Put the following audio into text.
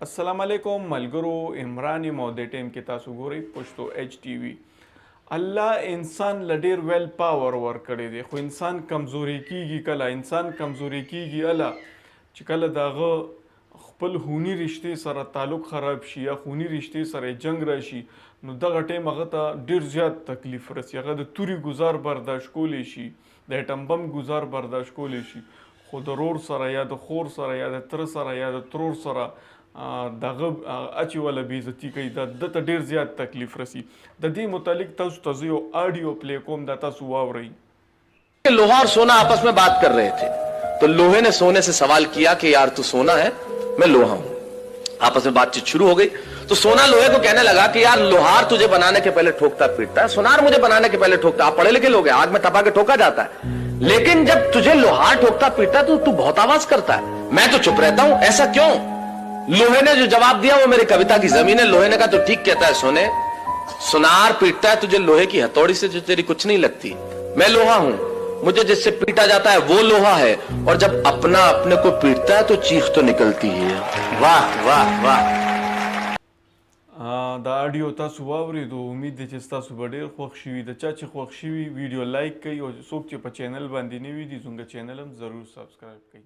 अस्सलाम वालेकुम मलगरो इमरान मौदे टेम के तासु गोरी पुश्तो HTV। अल्लाह इंसान लडेर वेल पावर वर करे दे खो इंसान कमजोरी कीगी कला इंसान कमजोरी कीगी अला چې کله داغه خپل هونی رشته سره تعلق خراب شي یا خونی رشته سره جنگ راشي نو دغه ټیم هغه ته ډیر زیات تکلیف رسي هغه د توري گزار برداشت کولی شي د اټم بم گزار برداشت کولی شي خو د رور سره یا د خور سره یا د تر سره یا د ترور سره دغه اچي ولا بیزتی کوي د ته ډیر زیات تکلیف رسی د دې متعلق تاسو ته یو آډیو پلی کوم دا تاسو واورئ लोहा और सोना आपस में बात कर रहे थे तो लोहे ने सोने से सवाल किया कि यार तू सोना है मैं लोहा हूं। आपस में बातचीत शुरू हो गई तो सोना लोहे को कहने लगा कि यार लोहार तुझे बनाने के पहले ठोकता पीटता है, सुनार मुझे बनाने के पहले ठोकता। आप पढ़े लिखे लोग हैं, आग में तपा के ठोका जाता है, लेकिन जब तुझे लोहार ठोकता पीटता तो तू बहुत आवाज करता है, मैं तो चुप रहता हूं, ऐसा क्यों? लोहे ने जो जवाब दिया वो मेरी कविता की जमीन है। लोहे ने कहा तो ठीक कहता है सोने, सुनार पीटता है तुझे लोहे की हथौड़ी से जो तेरी कुछ नहीं लगती, मैं लोहा हूं, मुझे जिससे पीटा जाता है वो लोहा है, और जब अपना अपने को पीटता है तो चीख तो निकलती है। वाह वाह वाह। دا آډیو تاسو واورېدو امید دی چې ستاسو به ډېر خوښ شوي د چا چې خوښ شوي ویډیو لایک کوي او څوک چې په چینل باندې نوي دي زموږ چینل هم ضرور سبسکرایب کوي